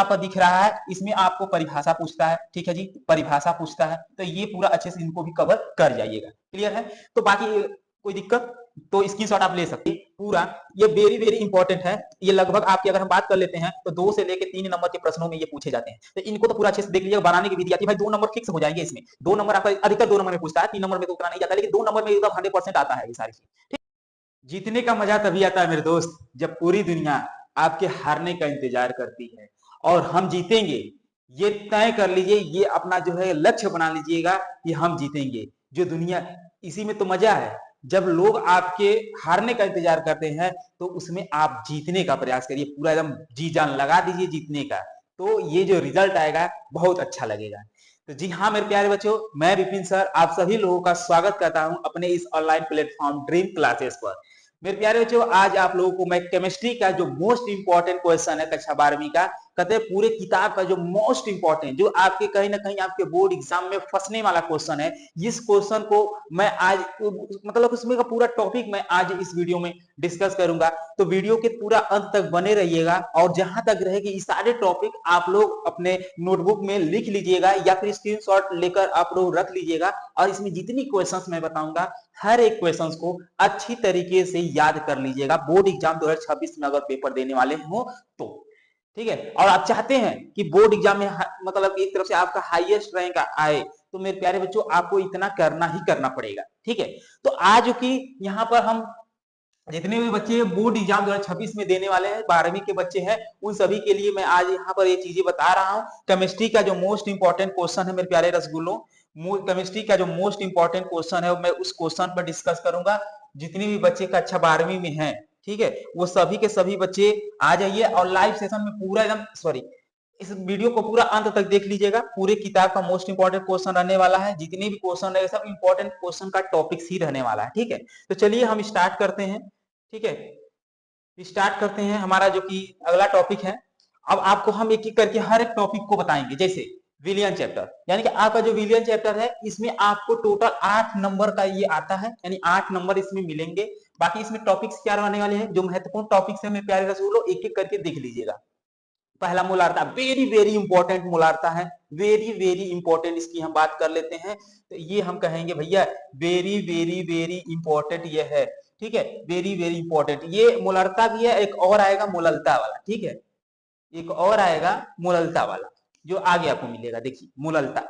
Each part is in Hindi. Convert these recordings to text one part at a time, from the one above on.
आपको दिख रहा है इसमें आपको परिभाषा पूछता है, ठीक है जी, परिभाषा पूछता है, तो ये पूरा अच्छे से इनको भी कवर कर जाइएगा। क्लियर है? तो बाकी कोई दिक्कत तो स्क्रीनशॉट आप ले सकते हैं पूरा। ये वेरी वेरी इंपॉर्टेंट है। ये लगभग आपकी अगर हम बात कर लेते हैं तो 2 से लेके 3 नंबर के प्रश्नों में ये पूछे जाते हैं, तो इनको तो पूरा अच्छे से देख लीजिएगा। बनाने की विधि आती है भाई, 2 नंबर फिक्स हो जाएंगे इसमें। 2 नंबर आपका अधिकतर 2 नंबर में पूछता है, 3 नंबर में तो उतना नहीं जाता, लेकिन 2 नंबर में एकदम 100% आता है ये सारी चीज। जीतने का मजा तभी आता है मेरे दोस्त, जब पूरी दुनिया आपके हारने का इंतजार करती है और हम जीतेंगे। ये तय कर लीजिए, ये अपना जो है लक्ष्य बना लीजिएगा कि हम जीतेंगे। जो दुनिया, इसी में तो मजा है। जब लोग आपके हारने का इंतजार करते हैं तो उसमें आप जीतने का प्रयास करिए, पूरा एकदम जी जान लगा दीजिए जीतने का, तो ये जो रिजल्ट आएगा बहुत अच्छा लगेगा। तो जी हाँ मेरे प्यारे बच्चों, मैं विपिन सर आप सभी लोगों का स्वागत करता हूं अपने इस ऑनलाइन प्लेटफॉर्म ड्रीम क्लासेस पर। मेरे प्यारे बच्चों, आज आप लोगों को मैं केमिस्ट्री का जो मोस्ट इंपॉर्टेंट क्वेश्चन है कक्षा 12वीं का, कहते हैं पूरे किताब का जो मोस्ट इंपॉर्टेंट, जो आपके कहीं ना कहीं आपके बोर्ड एग्जाम में फंसने वाला क्वेश्चन है, इस क्वेश्चन को मैं आज मतलब उसमें का पूरा टॉपिक मैं आज इस वीडियो में डिस्कस करूंगा। तो वीडियो के पूरा अंत तक बने रहिएगा, और जहां तक रहेगी ये सारे टॉपिक आप लोग अपने नोटबुक में लिख लीजिएगा या फिर स्क्रीनशॉट लेकर आप लोग रख लीजिएगा। और इसमें जितनी क्वेश्चंस मैं बताऊंगा हर एक क्वेश्चंस को अच्छी तरीके से याद कर लीजिएगा, बोर्ड एग्जाम 2026 में अगर पेपर देने वाले हो तो। ठीक है? और आप चाहते हैं कि बोर्ड एग्जाम में मतलब एक तरफ से आपका हाईएस्ट रैंक आए, तो मेरे प्यारे बच्चों आपको इतना करना ही करना पड़ेगा। ठीक है? तो आज की यहाँ पर हम जितने भी बच्चे बोर्ड एग्जाम 2026 में देने वाले हैं, 12वीं के बच्चे हैं, उन सभी के लिए मैं आज यहाँ पर ये चीजें बता रहा हूँ। केमिस्ट्री का जो मोस्ट इंपॉर्टेंट क्वेश्चन है मेरे प्यारे रसगुल्लों, केमिस्ट्री का जो मोस्ट इंपॉर्टेंट क्वेश्चन है मैं उस क्वेश्चन पर डिस्कस करूंगा। जितने भी बच्चे कक्षा 12वीं में हैं, ठीक है, वो सभी के सभी बच्चे आ जाइए और लाइव सेशन में पूरा एकदम सॉरी इस वीडियो को पूरा अंत तक देख लीजिएगा। पूरे किताब का मोस्ट इंपॉर्टेंट क्वेश्चन रहने वाला है, जितने भी क्वेश्चन है सब इंपॉर्टेंट क्वेश्चन का टॉपिक्स ही रहने वाला है। ठीक है? तो चलिए हम स्टार्ट करते हैं। ठीक है, स्टार्ट करते हैं हमारा जो कि अगला टॉपिक है। अब आपको हम एक एक करके हर एक टॉपिक को बताएंगे। जैसे विलियन चैप्टर, यानी कि आपका जो विलियन चैप्टर है इसमें आपको टोटल 8 नंबर का ये आता है, यानी 8 नंबर इसमें मिलेंगे। बाकी इसमें टॉपिक्स क्या रहने वाले हैं, जो महत्वपूर्ण टॉपिक्स है मेरे प्यारे रसूलों, एक एक करके देख लीजिएगा। पहला मोलार्ता, वेरी वेरी इंपॉर्टेंट मोलार्ता है, वेरी वेरी इंपॉर्टेंट, इसकी हम बात कर लेते हैं। तो ये हम कहेंगे भैया वेरी वेरी वेरी इंपॉर्टेंट ये है। ठीक है? वेरी वेरी इंपॉर्टेंट ये मोलार्ता भी है, एक और आएगा मोलल्ता वाला। ठीक है? एक और आएगा मोलल्ता वाला, जो आगे आपको मिलेगा। देखिए मोलल्ता,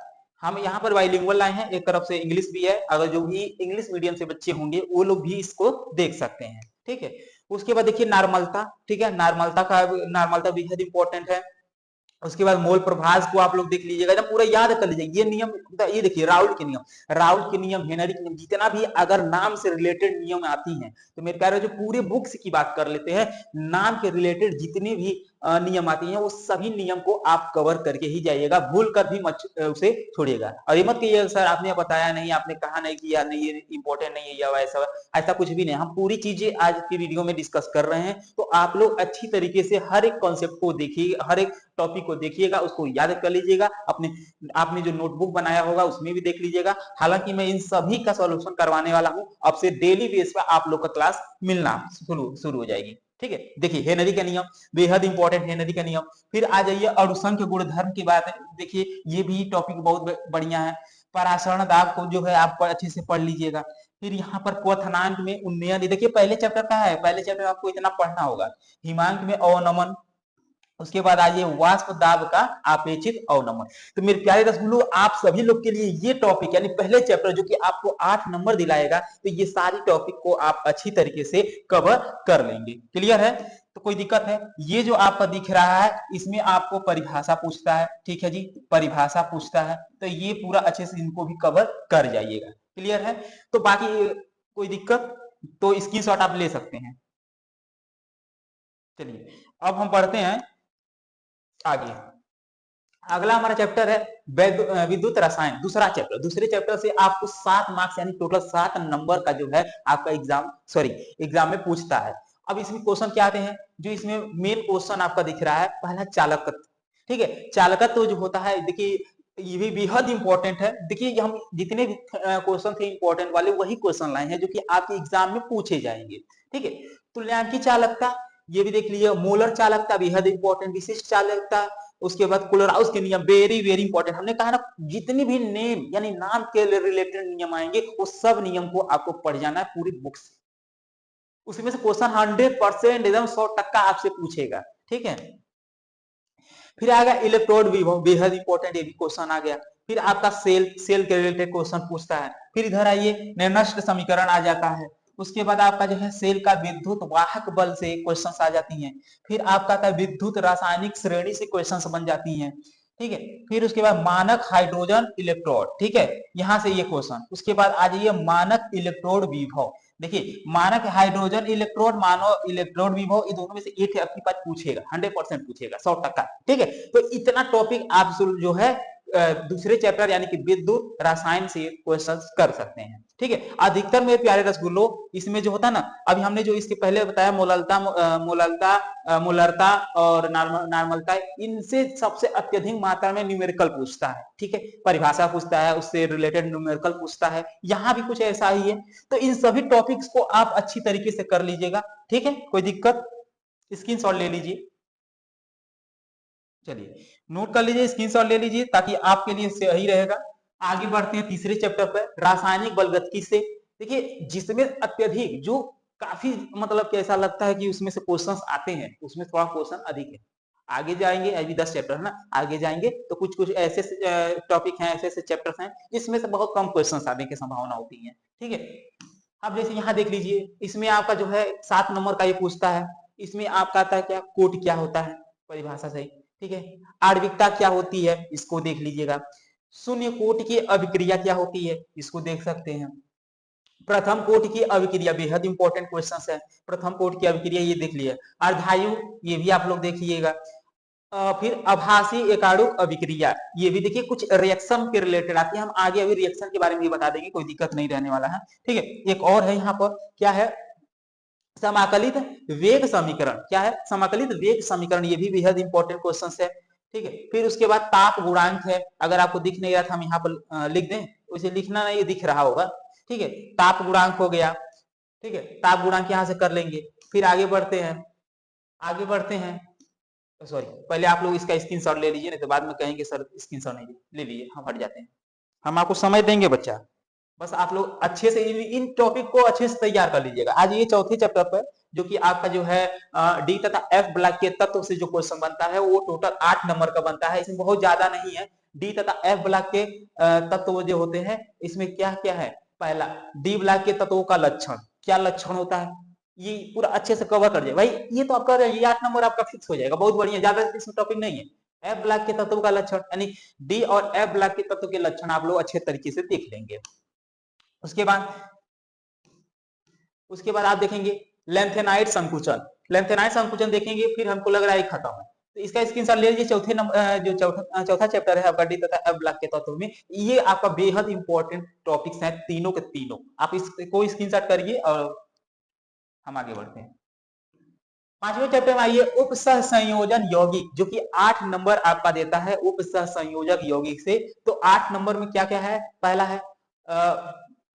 हम यहाँ पर बाइलिंगुअल लाए हैं, एक तरफ से इंग्लिश भी है, अगर जो भी इंग्लिश मीडियम से बच्चे होंगे वो लोग भी इसको देख सकते हैं। ठीक है? उसके बाद देखिए नॉर्मलता। ठीक है? नॉर्मलता बेहद इंपॉर्टेंट है। उसके बाद मोल प्रभाज को आप लोग देख लीजिएगा, जब पूरा याद कर लीजिए ये नियम। ये देखिए राउल्ट के नियम, राउल्ट के नियम, हेनरी के नियम, जितना भी अगर नाम से रिलेटेड नियम आती हैं तो मेरे प्यारे जो पूरे बुक्स की बात कर लेते हैं, नाम के रिलेटेड जितने भी नियम आती हैं वो सभी नियम को आप कवर करके ही जाइएगा, भूल कर भी मत उसे छोड़िएगा। और ये मत कहिएगा सर आपने बताया नहीं, आपने कहा नहीं कि यार नहीं ये इंपॉर्टेंट नहीं है या ऐसा ऐसा कुछ भी नहीं। हम पूरी चीजें आज की वीडियो में डिस्कस कर रहे हैं, तो आप लोग अच्छी तरीके से हर एक कॉन्सेप्ट को देखिए, हर एक टॉपिक को देखिएगा, उसको याद कर लीजिएगा। अपने आपने जो नोटबुक बनाया होगा उसमें भी देख लीजिएगा। हालांकि मैं इन सभी का सॉल्यूशन करवाने वाला हूं, अब से डेली बेस पर आप लोग का क्लास मिलना शुरू हो जाएगी। ठीक है? देखिए हेनरी का नियम, बेहद इंपॉर्टेंट हेनरी का नियम। फिर आ जाइए अणुसंख्य गुणधर्म की बात है, देखिए ये भी टॉपिक बहुत बढ़िया है। परासरण दाब को जो है आप अच्छे से पढ़ लीजिएगा। फिर यहाँ पर क्वथनांक में उन्नयन, देखिए पहले चैप्टर का है, पहले चैप्टर में आपको इतना पढ़ना होगा। हिमांक में अवनमन, उसके बाद आइए वाष्प दाब का आपेक्षित अवनमन। तो मेरे प्यारे रसगुल्लों आप सभी लोग के लिए ये टॉपिक यानी पहले चैप्टर जो कि आपको 8 नंबर दिलाएगा, तो ये सारी टॉपिक को आप अच्छी तरीके से कवर कर लेंगे। क्लियर है? तो कोई दिक्कत है? ये जो आपका दिख रहा है इसमें आपको परिभाषा पूछता है। ठीक है जी? परिभाषा पूछता है, तो ये पूरा अच्छे से इनको भी कवर कर जाइएगा। क्लियर है? तो बाकी कोई दिक्कत तो स्क्रीनशॉट आप ले सकते हैं। चलिए अब हम पढ़ते हैं आगे। अगला हमारा चैप्टर है विद्युत रसायन, दूसरा चैप्टर। दूसरे चैप्टर से आपको 7 मार्क्स यानी टोटल 7 नंबर का जो है आपका एग्जाम में पूछता है। अब इसमें क्वेश्चन क्या आते हैं, जो इसमें मेन क्वेश्चन आपका दिख रहा है, पहला चालकत्व। ठीक है? चालकत्व जो होता है, देखिए ये भी बेहद इंपॉर्टेंट है। देखिए हम जितने भी क्वेश्चन थे इंपॉर्टेंट वाले वही क्वेश्चन लाए हैं जो कि आपके एग्जाम में पूछे जाएंगे। ठीक है? तुल्यांकी चालकता ये भी देख लीजिए, मोलर चालकता बेहद इंपॉर्टेंट, विशिष्ट चालकता, उसके बाद क्लोराउस के नियम, वेरी वेरी इंपॉर्टेंट। हमने कहा ना जितनी भी नेम यानी नाम के रिलेटेड नियम आएंगे वो सब नियम को आपको पढ़ जाना है पूरी बुक से। उसमें से क्वेश्चन 100% एकदम 100% आपसे पूछेगा, ठीक है। फिर आ गया इलेक्ट्रोड विभव, बेहद इंपॉर्टेंट ये भी क्वेश्चन आ गया। फिर आपका सेल के रिलेटेड क्वेश्चन पूछता है। फिर इधर आइए निर्नष्ट समीकरण आ जाता है। उसके बाद आपका जो है सेल का विद्युत वाहक बल से क्वेश्चंस आ जाती हैं। फिर आपका का विद्युत रासायनिक श्रेणी से क्वेश्चंस बन जाती हैं, ठीक है। फिर उसके बाद मानक हाइड्रोजन इलेक्ट्रोड, ठीक है, यहां से ये क्वेश्चन। उसके बाद आ जाइए मानक इलेक्ट्रोड विभव। देखिए मानक हाइड्रोजन इलेक्ट्रोड, मानव इलेक्ट्रोड विभव, ये दोनों में से एक आपके पास पूछेगा, 100% पूछेगा, 100%, ठीक है। तो इतना टॉपिक आप जो है दूसरे चैप्टर यानी कि विद्युत रसायन से क्वेश्चंस कर सकते हैं, ठीक है। अधिकतर मेरे प्यारे रसगुल्लो इसमें जो होता है ना, अभी हमने जो इसके पहले बताया मोलरता और नॉर्मलता, इनसे सबसे अत्यधिक मात्रा में न्यूमेरिकल पूछता है, ठीक है। परिभाषा पूछता है, उससे रिलेटेड न्यूमेरिकल पूछता है, यहाँ भी कुछ ऐसा ही है। तो इन सभी टॉपिक्स को आप अच्छी तरीके से कर लीजिएगा, ठीक है। कोई दिक्कत, स्क्रीनशॉट ले लीजिए, चलिए नोट कर लीजिए, स्क्रीनशॉट ले लीजिए ताकि आपके लिए सही रहेगा। आगे बढ़ते हैं तीसरे चैप्टर पर, रासायनिक बलगतिकी से। देखिए जिसमें अत्यधिक जो काफी मतलब कि ऐसा लगता है कि उसमें से क्वेश्चंस आते हैं, उसमें थोड़ा क्वेश्चन अधिक है। आगे जाएंगे, अभी 10 चैप्टर है ना, आगे जाएंगे तो कुछ कुछ ऐसे टॉपिक हैं, ऐसे ऐसे चैप्टर्स हैं जिसमें से बहुत कम क्वेश्चंस आने की संभावना होती है, ठीक है। अब जैसे यहाँ देख लीजिए, इसमें आपका जो है 7 नंबर का ये पूछता है। इसमें आपका आता है क्या, कोट क्या होता है, परिभाषा सही, ठीक है। आणविकता क्या होती है, इसको देख लीजिएगा। शून्य कोट की अभिक्रिया क्या होती है, इसको देख सकते हैं। प्रथम कोट की अभिक्रिया, बेहद इंपॉर्टेंट क्वेश्चन है। प्रथम कोट की अभिक्रिया ये देख लिया। अर्धायु, ये भी आप लोग देखिएगा। फिर आभासी एकाणुक अभिक्रिया, ये भी देखिए कुछ रिएक्शन के रिलेटेड आती है। हम आगे अभी रिएक्शन के बारे में भी बता देंगे, कोई दिक्कत नहीं रहने वाला है, ठीक है। एक और है यहाँ पर, क्या है, समाकलित वेग समीकरण। क्या है, समाकलित वेग समीकरण, ये भी बेहद इंपॉर्टेंट क्वेश्चन है, ठीक है। फिर उसके बाद ताप गुणांक है, अगर आपको दिख नहीं रहा था हम यहाँ पर लिख दें, उसे लिखना नहीं, दिख रहा होगा, ठीक है। ताप गुणांक हो गया, ठीक है, ताप गुणांक यहाँ से कर लेंगे। फिर आगे बढ़ते हैं, आगे बढ़ते हैं, सॉरी पहले आप लोग इसका स्क्रीनशॉट ले लीजिए, नहीं तो बाद में कहेंगे सर स्क्रीनशॉट नहीं ले लीजिए, हम हट जाते हैं। हम आपको समय देंगे बच्चा, बस आप लोग अच्छे से इन टॉपिक को अच्छे से तैयार कर लीजिएगा। आज ये चौथे चैप्टर पर जो कि आपका जो है डी तथा एफ ब्लॉक के तत्व से जो क्वेश्चन बनता है वो टोटल 8 नंबर का बनता है। इसमें बहुत ज्यादा नहीं है। डी तथा एफ ब्लॉक के तत्व जो होते हैं, इसमें क्या क्या है, पहला डी ब्लॉक के तत्वों का लक्षण, क्या लक्षण होता है, ये पूरा अच्छे से कवर कर जाए भाई। ये तो आपका ये 8 नंबर आपका फिक्स हो जाएगा, बहुत बढ़िया, ज्यादा इसमें टॉपिक नहीं है। एफ ब्लॉक के तत्व का लक्षण यानी डी और एफ ब्लॉक के तत्व के लक्षण आप लोग अच्छे तरीके से देख लेंगे। उसके बाद आप देखेंगे लेंथेनाइट संकुचन, लेंथेनाइट संकुचन देखेंगे, फिर हमको लग रहा है खत्म है, तो इसका स्क्रीनशॉट ले लीजिए। चौथे नंबर जो चौथा चैप्टर है आपका डी तथा एफ ब्लॉक के तत्व में, ये आपका बेहद इंपॉर्टेंट टॉपिक्स हैं तीनों के तीनों। आप इसको स्क्रीनशॉट करिए और हम आगे बढ़ते हैं। 5वें चैप्टर में आइए, उपसह संयोजन यौगिक, जो कि 8 नंबर आपका देता है उपसह संयोजक यौगिक से। तो 8 नंबर में क्या क्या है, पहला है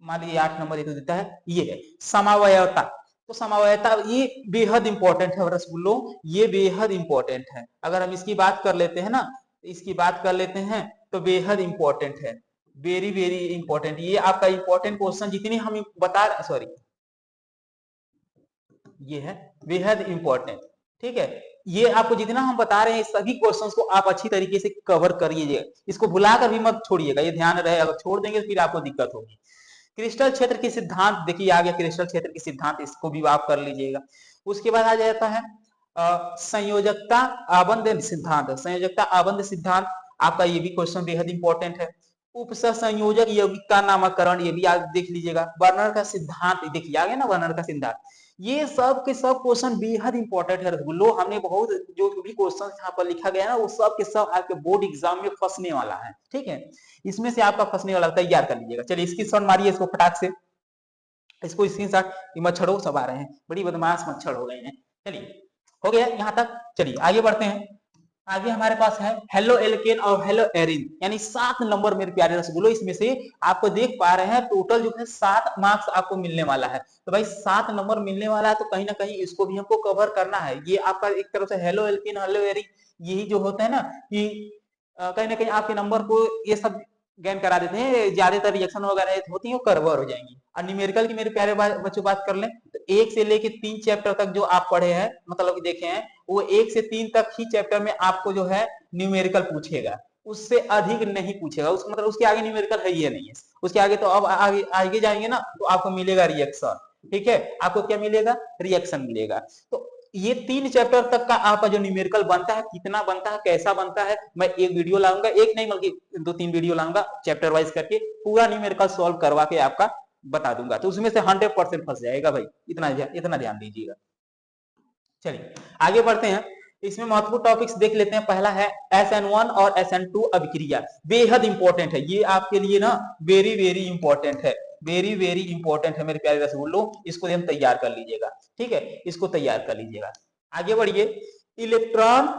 मान लीजिए 8 नंबर ये तो देता है, ये है समावयवता। तो समावयवता ये बेहद इंपॉर्टेंट है रसगुल्लो, ये बेहद इंपॉर्टेंट है। अगर हम इसकी बात कर लेते हैं ना, इसकी बात कर लेते हैं तो बेहद इंपॉर्टेंट है, वेरी वेरी इंपॉर्टेंट। ये आपका इंपॉर्टेंट क्वेश्चन जितनी हम बता रहे, सॉरी ये है बेहद इंपॉर्टेंट, ठीक है। ये आपको जितना हम बता रहे हैं सभी क्वेश्चंस को आप अच्छी तरीके से कवर करिएगा, इसको भुलाकर भी मत छोड़िएगा, ये ध्यान रहे, अगर छोड़ देंगे तो फिर आपको दिक्कत होगी। क्रिस्टल क्षेत्र के सिद्धांत देखिए, आ गया क्रिस्टल क्षेत्र के सिद्धांत, इसको भी आप कर लीजिएगा। उसके बाद आ जाता है संयोजकता आबंध सिद्धांत, संयोजकता आबंध सिद्धांत आपका ये भी क्वेश्चन बेहद इंपॉर्टेंट है। उपसह संयोजक यौगिक का नामकरण, ये भी आप देख लीजिएगा। वर्नर का सिद्धांत देखिए, आ गया ना वर्नर का सिद्धांत। ये सब के सब क्वेश्चन बेहद इंपॉर्टेंट है रसगुल्लो, हमने बहुत जो भी क्वेश्चन यहाँ पर लिखा गया ना वो सब के सब आपके बोर्ड एग्जाम में फंसने वाला है, ठीक है। इसमें से आपका फंसने वाला तैयार कर लीजिएगा। चलिए स्क्रीनशॉट मारिए इसको फटाक से, इसको स्क्रीनशॉट। मच्छरों सब आ रहे हैं, बड़ी बदमाश मच्छर हो गए हैं। चलिए हो गया यहाँ तक, चलिए आगे बढ़ते हैं। आगे हमारे पास है हेलो एल्केन और हेलो एरिन, यानी 7 नंबर मेरे प्यारे रसगुल्लो। इसमें से आपको देख पा रहे हैं टोटल जो है 7 मार्क्स आपको मिलने वाला है। तो भाई 7 नंबर मिलने वाला है तो कहीं ना कहीं इसको भी हमको कवर करना है। ये आपका एक तरफ से हेलो एल्केन हेलो एरिन, यही जो होता है ना कि कहीं ना कहीं आपके नंबर को ये सब गेन करा देते हैं, ज्यादातर रिएक्शन वगैरह होती है वो कवर हो जाएंगी। और न्यूमेरिकल की मेरे प्यारे बच्चों बात कर लें तो 1 से लेके 3 चैप्टर तक जो आप पढ़े हैं, मतलब कि देखे हैं, वो 1 से 3 तक ही चैप्टर में आपको जो है न्यूमेरिकल पूछेगा, उससे अधिक नहीं पूछेगा। उस मतलब उसके आगे न्यूमेरिकल है ही नहीं है। उसके आगे तो अब आगे आगे जाएंगे ना तो आपको मिलेगा रिएक्शन, ठीक है, आपको क्या मिलेगा, रिएक्शन मिलेगा। तो ये 3 चैप्टर तक का आपका जो न्यूमेरिकल बनता है, कितना बनता है, कैसा बनता है, मैं एक वीडियो लाऊंगा, एक नहीं बल्कि 2-3 वीडियो लाऊंगा चैप्टर वाइज करके, पूरा न्यूमेरिकल सॉल्व करवा के आपका बता दूंगा। तो उसमें से 100% फंस जाएगा भाई, इतना ध्यान दीजिएगा। चलिए आगे बढ़ते हैं, इसमें महत्वपूर्ण टॉपिक्स देख लेते हैं। पहला है SN1 और SN2 अभिक्रिया, बेहद इंपॉर्टेंट है ये आपके लिए ना, वेरी वेरी इंपॉर्टेंट है, वेरी वेरी इंपॉर्टेंट है मेरे प्यारे रसगुल्लो, इसको हम तैयार कर लीजिएगा, ठीक है, इसको तैयार कर लीजिएगा। आगे बढ़िए, इलेक्ट्रॉन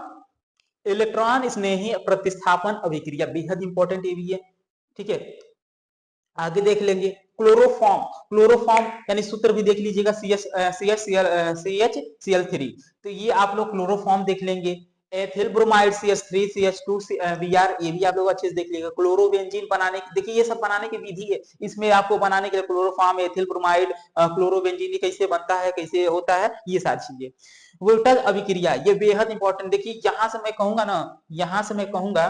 इलेक्ट्रॉन स्नेही प्रतिस्थापन अभिक्रिया, बेहद इंपॉर्टेंट ये भी है, ठीक है। आगे देख लेंगे क्लोरोफॉर्म, क्लोरोफॉर्म यानी सूत्र भी देख लीजिएगा, CHCl3, तो ये आप लोग क्लोरोफॉर्म देख लेंगे। Ethyl bromide CH3 CH2 Br, ये भी आप लोग अच्छे से देख लीजिएगा। क्लोरोबेंजीन बनाने की, देखिए ये सब बनाने की विधि है, इसमें आपको बनाने के लिए क्लोरोफॉर्म, एथिल ब्रोमाइड, क्लोरोबेंजीन कैसे बनता है, कैसे होता है, ये सारी चीजें। वोल्टेज अभिक्रिया, ये बेहद इंपॉर्टेंट, देखिए यहां से मैं कहूंगा ना, यहां से मैं कहूंगा,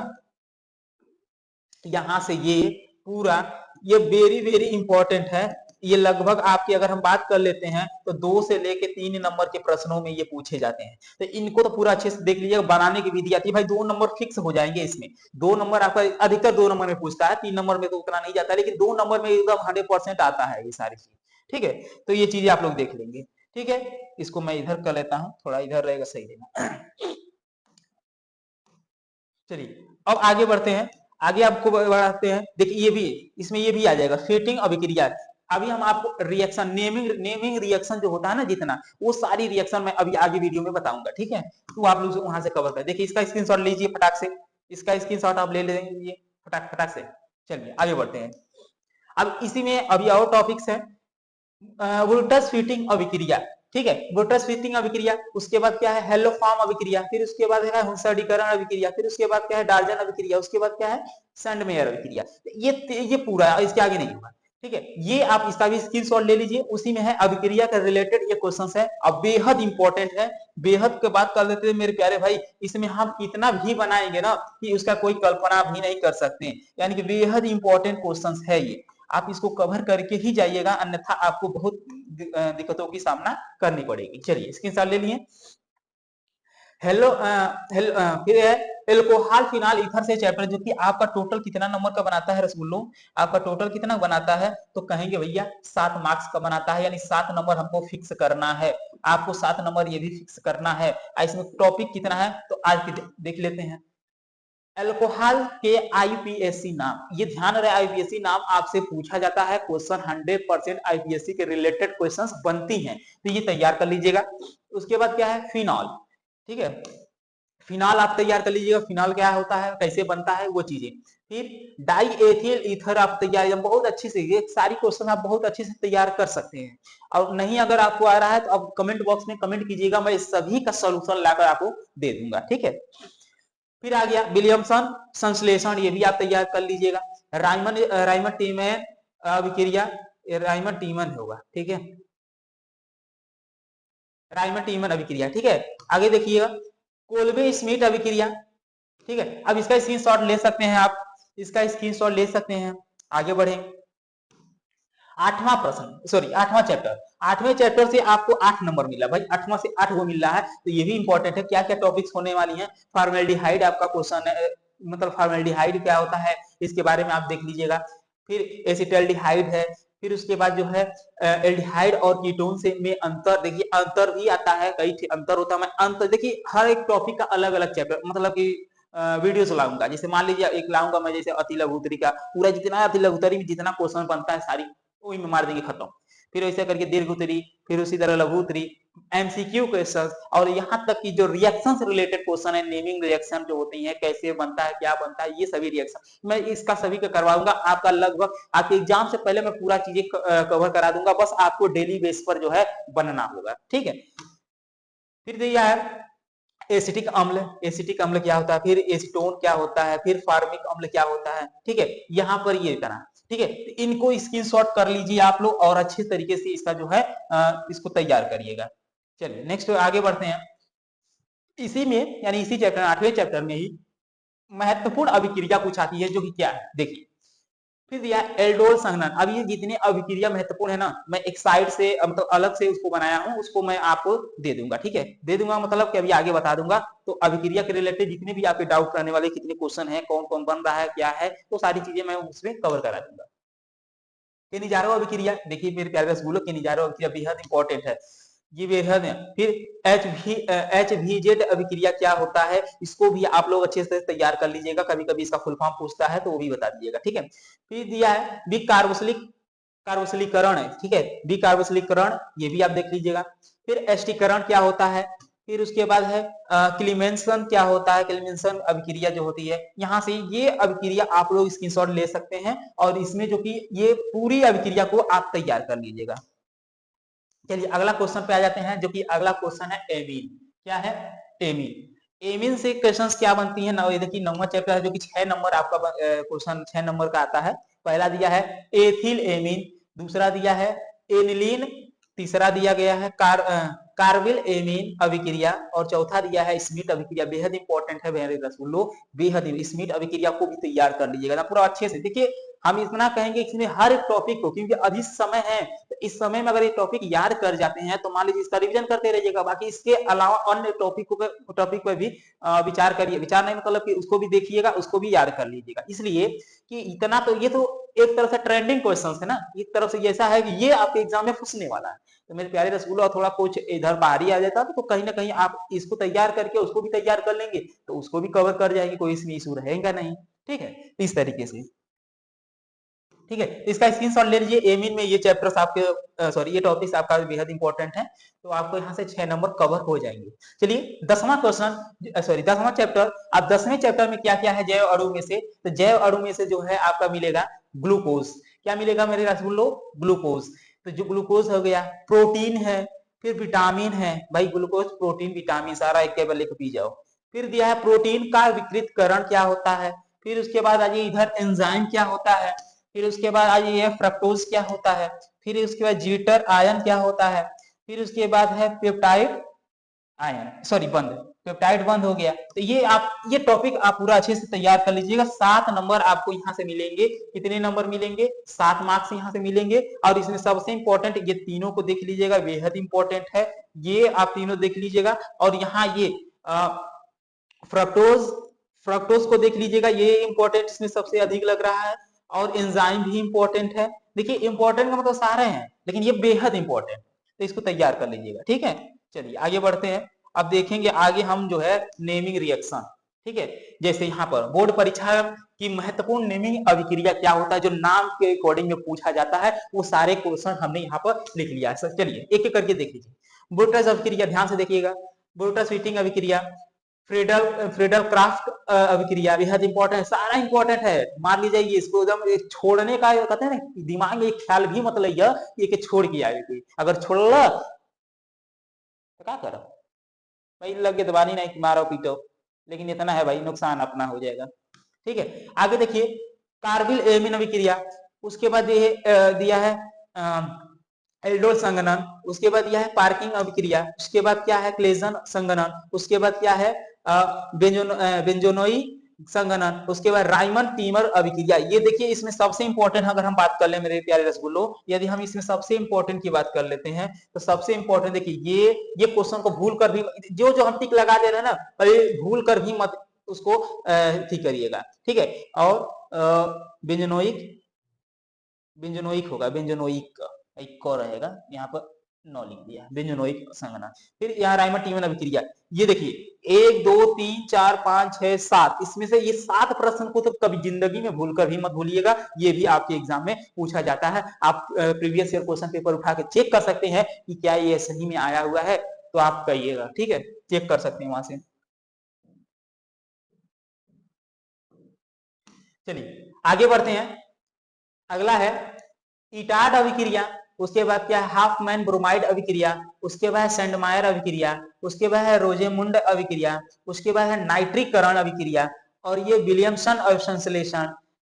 यहां से ये पूरा, ये वेरी वेरी इंपॉर्टेंट है। ये लगभग आपकी अगर हम बात कर लेते हैं तो 2 से लेके 3 नंबर के प्रश्नों में ये पूछे जाते हैं, तो इनको तो पूरा अच्छे से देख लीजिए। बनाने की विधि आती है भाई, 2 नंबर फिक्स हो जाएंगे इसमें, 2 नंबर आपका अधिकतर 2 नंबर में पूछता है, 3 नंबर में तो उतना नहीं जाता, लेकिन 2 नंबर में एकदम 100% आता है ये सारी चीज, ठीक है। तो ये चीजें आप लोग देख लेंगे, ठीक है। इसको मैं इधर कर लेता हूं, थोड़ा इधर रहेगा सही रहेगा। चलिए अब आगे बढ़ते हैं, आगे आपको बढ़ाते हैं। देखिए ये भी, इसमें ये भी आ जाएगा फिटिंग अभिक्रिया। अभी हम आपको रिएक्शन, नेमिंग रिएक्शन जो होता है ना जितना, वो सारी रिएक्शन मैं अभी आगे वीडियो में बताऊंगा, ठीक है। तो आप लोग वहां से कवर कर, देखिए इसका स्क्रीनशॉट लीजिए फटाक से, इसका स्क्रीनशॉट आप ले लेंगे फटाक फटाक से। चलिए आगे बढ़ते हैं, अब इसी में अभी और टॉपिक्स है, वोल्टस फिटिंग अभिक्रिया, ठीक है, वोल्टस फिटिंग अभिक्रिया। उसके बाद क्या है, हेलोफॉर्म अभिक्रिया, फिर उसके बाद है हुंसर्डीकरण अभिक्रिया, फिर उसके बाद क्या है, डाल्टन अभिक्रिया, उसके बाद क्या है, सैंडमेयर अभिक्रिया। ये पूरा, इसके आगे नहीं होगा, ठीक है। ये आप इसका भी स्क्रीनशॉट ले लीजिए, उसी में है अभिक्रिया का रिलेटेड ये क्वेश्चंस है, अब बेहद इंपॉर्टेंट है। बेहद के बात कर लेते हैं मेरे प्यारे भाई, इसमें हम इतना भी बनाएंगे ना कि उसका कोई कल्पना भी नहीं कर सकते, यानी कि बेहद इंपॉर्टेंट क्वेश्चंस है ये, आप इसको कवर करके ही जाइएगा, अन्यथा आपको बहुत दिक्कतों की सामना करनी पड़ेगी। चलिए स्क्रीनशॉट ले लिए। फिर है एल्कोहल फिनाल ईथर से चैप्टर, जो कि आपका टोटल कितना नंबर का बनाता है रसगुल्लो, आपका टोटल कितना बनाता है, तो कहेंगे भैया 7 मार्क्स का बनाता है, यानी 7 नंबर हमको फिक्स करना है, आपको 7 नंबर ये भी फिक्स करना है। इसमें टॉपिक कितना है तो आज देख लेते हैं। अल्कोहल के आईपीएससी नाम, ये ध्यान रहे, आईपीएससी नाम आपसे पूछा जाता है, क्वेश्चन 100% आईपीएससी के रिलेटेड क्वेश्चंस बनती हैं, तो ये तैयार कर लीजिएगा। उसके बाद क्या है, फिनॉल, ठीक है, फिनॉल आप तैयार कर लीजिएगा, फिनॉल क्या होता है, कैसे बनता है, वो चीजें। फिर डाई एथिल ईथर आप तैयार, बहुत अच्छी से, ये सारी क्वेश्चन आप बहुत अच्छे से तैयार कर सकते हैं। और नहीं अगर आपको आ रहा है तो आप कमेंट बॉक्स में कमेंट कीजिएगा, मैं सभी का सोल्यूशन लाकर आपको दे दूंगा, ठीक है। फिर आ गया विलियमसन संश्लेषण, ये भी आप तैयार कर लीजिएगा। राइमन टीमन अभिक्रिया, राइमन टीमन होगा, ठीक है, राइमन टीमन अभिक्रिया, ठीक है। आगे देखिएगा कोल्बे स्मिथ अभिक्रिया, ठीक है। अब इसका स्क्रीनशॉट ले सकते हैं आप, इसका स्क्रीनशॉट ले सकते हैं। आगे बढ़े, 8वां प्रश्न, सॉरी 8वां चैप्टर, 8वें चैप्टर से आपको 8 नंबर मिला भाई, 8वां से 8 वो मिल रहा है, तो ये भी इंपॉर्टेंट है। क्या क्या टॉपिक्स होने वाली हैं, फॉर्मेल्डिहाइड आपका क्वेश्चन है, मतलब फॉर्मेल्डिहाइड क्या होता है इसके बारे में आप देख लीजिएगा। फिर एसिटाल्डिहाइड है, फिर उसके बाद जो है एल्डिहाइड और कीटोन से में अंतर, देखिए अंतर भी आता है, कई अंतर होता है, मैं अंतर देखिए हर एक टॉपिक का अलग अलग चैप्टर, मतलब कि वीडियो लाऊंगा। जैसे मान लीजिए एक लाऊंगा मैं, जैसे अति लघुत्तरी का पूरा, जितना अति लघुत्तरी में जितना क्वेश्चन बनता है सारी वही में मार देंगे खत्म। फिर ऐसे करके दीर्घ उत्तरी, फिर उसी तरह लघु उत्तरी, एमसीक्यू क्वेश्चन, और यहाँ तक कि जो रिएक्शन से रिलेटेड क्वेश्चन है, नेमिंग रिएक्शन जो होती है, कैसे बनता है, क्या बनता है, ये सभी रिएक्शन मैं इसका सभी का करवाऊंगा। आपका लगभग आपके एग्जाम से पहले मैं पूरा चीजें कवर करा दूंगा, बस आपको डेली बेस पर जो है बनना होगा, ठीक है। फिर दिया है एसिटिक अम्ल क्या होता है, फिर एसीटोन क्या होता है, फिर फार्मिक अम्ल क्या होता है, ठीक है, यहाँ पर ये तरह, ठीक है, इनको स्क्रीनशॉट कर लीजिए आप लोग और अच्छे तरीके से इसका जो है इसको तैयार करिएगा। चलिए नेक्स्ट आगे बढ़ते हैं। इसी में यानी इसी चैप्टर 8वें चैप्टर में ही महत्वपूर्ण अभिक्रिया कुछ आती है, जो कि क्या है देखिए। फिर दिया एल्डोल संघनन। अब ये जितने अभिक्रिया महत्वपूर्ण है ना, मैं एक साइड से मतलब अलग से उसको बनाया हूं, उसको मैं आपको दे दूंगा, ठीक है, दे दूंगा मतलब कि अभी आगे बता दूंगा। तो अभिक्रिया के रिलेटेड जितने भी आपके डाउट रहने वाले, कितने क्वेश्चन है, कौन कौन बन रहा है, क्या है, तो सारी चीजें मैं उसमें कवर करा दूंगा। केनिजारो अभिक्रिया देखिए मेरे प्यारे रसगुल्लो, केनिजारो अभिक्रिया बेहद इंपॉर्टेंट है, ये बेहद है। फिर HVZ अभिक्रिया क्या होता है, इसको भी आप लोग अच्छे से तैयार कर लीजिएगा, कभी कभी इसका फुल फॉर्म पूछता है तो वो भी बता दीजिएगा, ठीक है। फिर दिया है कार्बोक्सिलीकरण है, ठीक है, कार्बोक्सिलीकरण, ये भी आप देख लीजिएगा। फिर एस्टीकरण क्या होता है, फिर उसके बाद है क्लीमेंसन क्या होता है, क्लीमेंसन अभिक्रिया जो होती है, यहाँ से ये अभिक्रिया आप लोग स्क्रीनशॉट ले सकते हैं और इसमें जो कि ये पूरी अभिक्रिया को आप तैयार कर लीजिएगा। चलिए अगला क्वेश्चन पे आ जाते हैं, जो कि अगला क्वेश्चन है एमीन। क्या है? एमीन। एमीन से क्वेश्चंस क्या बनती है ना, ये देखिए 9वां चैप्टर है, जो कि 6 नंबर आपका क्वेश्चन 6 नंबर का आता है। पहला दिया है एथिल एमीन, दूसरा दिया है एनिलीन, तीसरा दिया गया है कार्बिल एमीन अभिक्रिया, और चौथा दिया है स्मिथ अभिक्रिया। बेहद इंपॉर्टेंट है मेरे रसगुल्लो, बेहद स्मिथ अभिक्रिया को भी तैयार कर लीजिएगा ना पूरा अच्छे से। देखिए हम इतना कहेंगे इसमें हर एक टॉपिक को, क्योंकि अभी समय है, तो इस समय में अगर ये टॉपिक याद कर जाते हैं तो मान लीजिए इसका रिवीजन करते रहिएगा, बाकी इसके अलावा अन्य टॉपिक पर भी विचार करिए, विचार नहीं मतलब कि उसको भी देखिएगा, उसको भी याद कर लीजिएगा। इसलिए कि इतना तो ये तो एक तरह से ट्रेंडिंग क्वेश्चन है ना, एक तरफ से ऐसा है कि ये आपके एग्जाम में पूछने वाला है। तो मेरे प्यारे रसगुल्ला थोड़ा कुछ इधर बाहरी आ जाता तो कहीं ना कहीं आप इसको तैयार करके उसको भी तैयार कर लेंगे, तो उसको भी कवर कर जाएंगे, कोई इसमें इशू रहेगा नहीं, ठीक है, इस तरीके से, ठीक है। इसका स्क्रीनशॉट ले लीजिए। एमिन में ये चैप्टर्स आपके सॉरी ये टॉपिक्स आपका बेहद इंपॉर्टेंट है, तो आपको यहाँ से 6 नंबर कवर हो जाएंगे। चलिए 10वां क्वेश्चन सॉरी 10वां चैप्टर। अब 10वें चैप्टर में क्या क्या है जैव अणु में से, तो जैव अणु में से जो है आपका मिलेगा ग्लूकोज। क्या मिलेगा मेरे रसगुल्लो? ग्लूकोज। तो जो ग्लूकोज हो गया, प्रोटीन है, फिर विटामिन है, भाई ग्लूकोज प्रोटीन विटामिन सारा एक टेबल लेके पी जाओ। फिर दिया है प्रोटीन का विकृतकरण क्या होता है, फिर उसके बाद आइए इधर एंजाइम क्या होता है, फिर उसके बाद आज ये फ्रक्टोज क्या होता है, फिर उसके बाद जीटर आयन क्या होता है, फिर उसके बाद है पेप्टाइड आयन सॉरी बंद, पेप्टाइड बंद हो गया। तो ये टॉपिक आप पूरा अच्छे से तैयार कर लीजिएगा। 7 नंबर आपको यहाँ से मिलेंगे। कितने नंबर मिलेंगे? 7 मार्क्स यहाँ से मिलेंगे। और इसमें सबसे इंपॉर्टेंट ये तीनों को देख लीजिएगा, बेहद इंपॉर्टेंट है, ये आप तीनों देख लीजिएगा। और यहाँ ये फ्रक्टोज फ्रक्टोज को देख लीजिएगा, ये इंपॉर्टेंट इसमें सबसे अधिक लग रहा है। और एंजाइम भी इंपॉर्टेंट है। देखिए इंपॉर्टेंट का मतलब सारे हैं, लेकिन ये बेहद इंपॉर्टेंट, तो इसको तैयार कर लीजिएगा, ठीक है। चलिए आगे बढ़ते हैं। अब देखेंगे आगे हम जो है नेमिंग रिएक्शन, ठीक है। जैसे यहाँ पर बोर्ड परीक्षा की महत्वपूर्ण नेमिंग अभिक्रिया क्या होता है, जो नाम के अकॉर्डिंग में पूछा जाता है, वो सारे क्वेश्चन हमने यहाँ पर लिख लिया है। चलिए एक एक करके देख लीजिए। ब्रूटस अभिक्रिया ध्यान से देखिएगा, ब्रूटस हीटिंग अभिक्रिया, फ्रीडल क्राफ्ट अभिक्रिया बेहद इंपॉर्टेंट है, सारा इंपॉर्टेंट है, मान लीजिए इसको एकदम छोड़ने का कहते हैं ना, दिमाग में एक ख्याल भी मत लिया ये छोड़ के आएगी, अगर छोड़ ला तो क्या करो भाई, लगे दबानी नहीं मारो पीटो, लेकिन इतना है भाई नुकसान अपना हो जाएगा, ठीक है। आगे देखिए कार्बिल एमिन अभिक्रिया, उसके बाद ये दिया है एल्डोल संघनन, उसके बाद यह है पार्किंग अभिक्रिया, उसके बाद क्या है क्लेजन संघनन, उसके बाद क्या है बेंजोनोई संघनन, उसके बाद राइमन टीमर अभिक्रिया। ये देखिए इसमें सबसे इंपॉर्टेंट अगर हम बात कर ले मेरे प्यारे रसगुल्लो, यदि हम इसमें सबसे इंपॉर्टेंट की बात कर लेते हैं तो सबसे इंपॉर्टेंट देखिए ये क्वेश्चन को भूल कर भी जो हम टिक लगा दे रहे हैं ना, भूल कर भी मत उसको ठीक करिएगा, ठीक है। और बेंजोनोइक बेंजोनोइक होगा, बेंजोनोइक एक को रहेगा यहाँ पर, नौ लिख दिया, बेंजोनोइक संघनन। फिर यहाँ राइमन टीमन अभिक्रिया, ये देखिए 1 2 3 4 5 6 7, इसमें से ये 7 प्रश्न को तो कभी जिंदगी में भूल कर भी मत भूलिएगा, ये भी आपके एग्जाम में पूछा जाता है। आप प्रीवियस ईयर क्वेश्चन पेपर उठा के चेक कर सकते हैं कि क्या ये सही में आया हुआ है, तो आप कहिएगा, ठीक है, चेक कर सकते हैं वहां से। चलिए आगे बढ़ते हैं। अगला है इटाड अभिक्रिया। उसके बाद क्या है हाफमैन ब्रोमाइड अभिक्रिया, उसके बाद है सेंडमायर अभिक्रिया, उसके बाद है रोजेमुंड अभिक्रिया, उसके बाद है नाइट्रीकरण अभिक्रिया, और ये विलियमसन अवसंश्लेषण,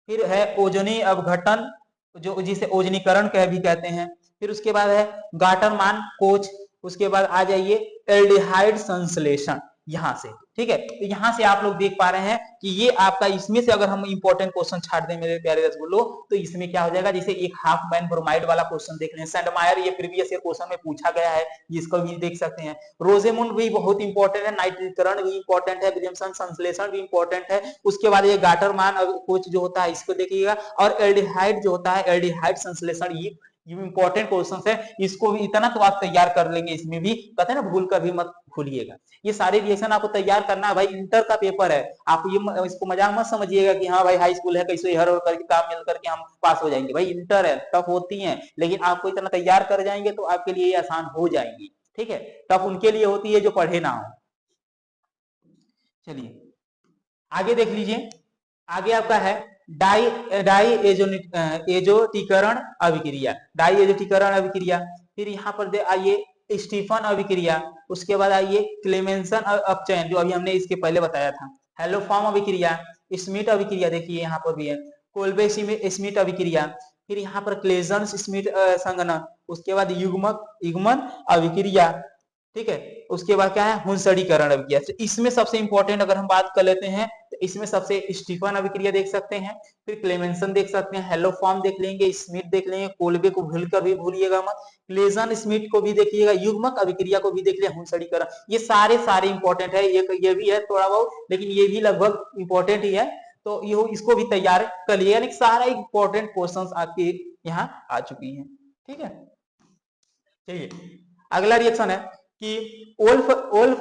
फिर है ओजोनी अवघटन जो जिसे ओजनीकरण कह भी कहते हैं, फिर उसके बाद है गाटरमान कोच, उसके बाद आ जाइए एल्डिहाइड संश्लेषण यहां से। ठीक है, तो यहां से आप लोग देख पा रहे हैं कि ये आपका इसमें से अगर हम इंपॉर्टेंट क्वेश्चन छाट दें मेरे प्यारे रसगुल्लो, तो इसमें क्या हो जाएगा, जैसे एक हाफ मैन ब्रोमाइड वाला क्वेश्चन देख लें, सेंडमायर ये प्रीवियस ईयर क्वेश्चन में पूछा गया है, इसको भी देख सकते हैं। रोजेमुंड भी बहुत इंपॉर्टेंट है, नाइट्रीकरण भी इंपॉर्टेंट है, विलियमसन संश्लेषण भी इंपॉर्टेंट है। उसके बाद ये गाटरमान कोच जो होता है इसको देखिएगा, और एल्डिहाइड जो होता है एल्डिहाइड संश्लेषण, ये इंपॉर्टेंट क्वेश्चन है, इसको भी इतना तो आप तैयार कर लेंगे, इसमें भी कहते हैं ना भूल कर भी मत भूलिएगा। ये सारे रिएक्शन आपको तैयार करना है भाई, इंटर का पेपर है, आप ये इसको मजाक मत समझिएगा कि हाँ भाई हाई स्कूल है कैसे हर और करके काम मिल करके हम पास हो जाएंगे। भाई इंटर है, टफ होती है, लेकिन आपको इतना तैयार कर जाएंगे तो आपके लिए आसान हो जाएंगी। ठीक है, टफ उनके लिए होती है जो पढ़े ना हो। चलिए आगे देख लीजिए, आगे आपका है डाई एजोटीकरण अभिक्रिया, डाई एजोटीकरण अभिक्रिया, फिर यहाँ पर आइए स्टीफन अभिक्रिया, उसके बाद आइए क्लेमेंसन अपचयन जो अभी हमने इसके पहले बताया था, हेलोफॉर्म अभिक्रिया, स्मिथ अभिक्रिया देखिए यहाँ पर भी है, कोल्बे स्मिथ अभिक्रिया, फिर यहाँ पर क्लेजन स्मिथ संगणन, उसके बाद युग्मन अभिक्रिया। ठीक है, उसके बाद क्या है हुंसड़ीकरण अभिक्रिया। तो इसमें सबसे इंपॉर्टेंट अगर हम बात कर लेते हैं तो इसमें सबसे स्टीफन अभिक्रिया देख सकते हैं, फिर क्लेमेंसन देख सकते हैं, हेलोफॉर्म देख लेंगे, स्मिथ देख लेंगे, कोल्बे को भूलकर भी भूलिएगा मत, क्लेजन स्मिथ को भी देखिएगा, युग्मक अभिक्रिया को भी देख लिया, हुंसड़ीकरण, ये सारे इंपॉर्टेंट है। ये भी है थोड़ा बहुत, लेकिन ये भी लगभग इंपॉर्टेंट ही है, तो ये इसको भी तैयार कर लिया, यानी सारा इंपॉर्टेंट क्वेश्चन आपके यहाँ आ चुकी है। ठीक है, चलिए अगला रिएक्शन है कि ओल्फ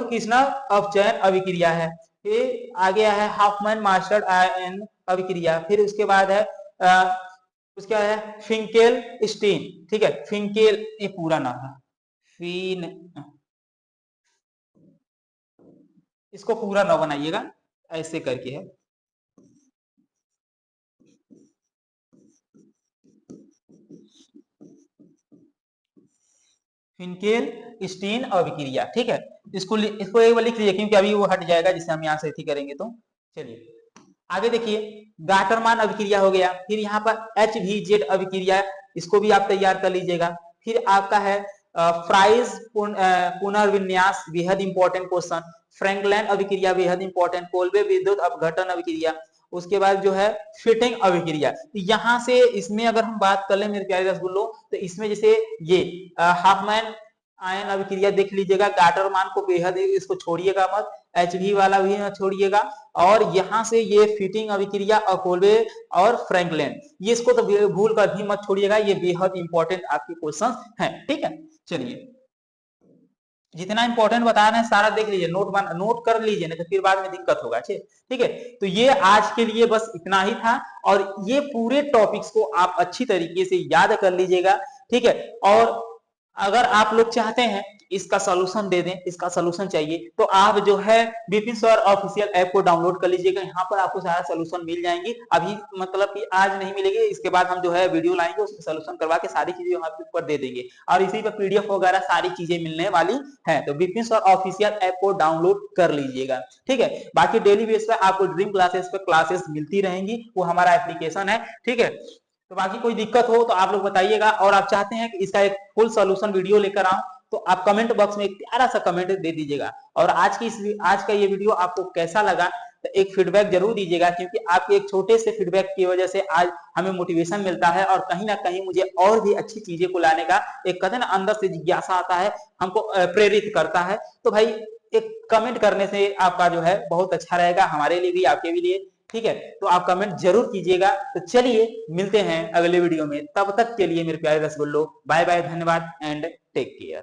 कृष्णा अपचयन अभिक्रिया है, फिर आगे है हाफमैन मास्टर्ड आयन अभिक्रिया, फिर उसके बाद है उसका है फिंकेल स्टीन। ठीक है, फिंकेल ये पूरा नाम है, फिन इसको पूरा ना बनाइएगा, ऐसे करके है फिंकेल स्टीन अभिक्रिया। ठीक है, इसको एक बार लिख लीजिए क्योंकि अभी वो हट जाएगा जिससे हम यहाँ से करेंगे। तो चलिए आगे देखिए, गाटरमान अभिक्रिया हो गया, फिर यहाँ पर HVZ अभिक्रिया, इसको भी आप तैयार कर लीजिएगा। फिर आपका है फ्राइज पुनर्विन्यास, बेहद इंपॉर्टेंट क्वेश्चन, फ्रैंकलैंड अभिक्रिया बेहद इंपॉर्टेंट, कोल्बे विद्युत अपघटन अभिक्रिया, उसके बाद जो है फिटिंग अभिक्रिया। तो यहाँ से इसमें अगर हम बात कर ले मेरे प्यारे रसगुल्लो, तो इसमें जैसे ये हाफमैन आयन अभिक्रिया देख लीजिएगा, गाटरमान को बेहद इसको छोड़िएगा मत, HV वाला भी छोड़िएगा, और यहाँ से ये फिटिंग अभिक्रिया और कोल्बे और फ्रैंकलैंड, ये इसको तो भूल कर भी मत छोड़िएगा, ये बेहद इंपॉर्टेंट आपके क्वेश्चन हैं। ठीक है, चलिए जितना इंपॉर्टेंट बता रहे हैं सारा देख लीजिए, नोट कर लीजिए, नहीं तो फिर बाद में दिक्कत होगा। ठीक है, तो ये आज के लिए बस इतना ही था, और ये पूरे टॉपिक्स को आप अच्छी तरीके से याद कर लीजिएगा। ठीक है, और अगर आप लोग चाहते हैं इसका सॉल्यूशन दे दें, इसका सॉल्यूशन चाहिए, तो आप जो है विपिन सर ऑफिशियल ऐप को डाउनलोड कर लीजिएगा, यहाँ पर आपको सारा सॉल्यूशन मिल जाएंगे। अभी मतलब कि आज नहीं मिलेगी, इसके बाद हम जो है वीडियो लाएंगे, उसमें सॉल्यूशन करवा के सारी चीजें हम आपके ऊपर दे देंगे, और इसी पर PDF वगैरह सारी चीजें मिलने वाली है। तो विपिन सर ऑफिशियल ऐप को डाउनलोड कर लीजिएगा। ठीक है, बाकी डेली बेस पे आपको ड्रीम क्लासेस पे क्लासेस मिलती रहेंगी, वो हमारा एप्लीकेशन है। ठीक है, तो बाकी कोई दिक्कत हो तो आप लोग बताइएगा, और आप चाहते हैं कि इसका एक फुल सॉल्यूशन वीडियो लेकर आऊं, तो आप कमेंट बॉक्स में एक प्यारा सा कमेंट दे दीजिएगा। और आज का ये वीडियो आपको कैसा लगा, तो एक फीडबैक जरूर दीजिएगा, क्योंकि आपके एक छोटे से फीडबैक की वजह से आज हमें मोटिवेशन मिलता है, और कहीं ना कहीं मुझे और भी अच्छी चीजें को लाने का एक कथन अंदर से जिज्ञासा आता है, हमको प्रेरित करता है। तो भाई एक कमेंट करने से आपका जो है बहुत अच्छा रहेगा, हमारे लिए भी आपके भी लिए। ठीक है, तो आप कमेंट जरूर कीजिएगा। तो चलिए मिलते हैं अगले वीडियो में, तब तक के लिए मेरे प्यारे रसगुल्लो, बाय बाय, धन्यवाद एंड टेक केयर।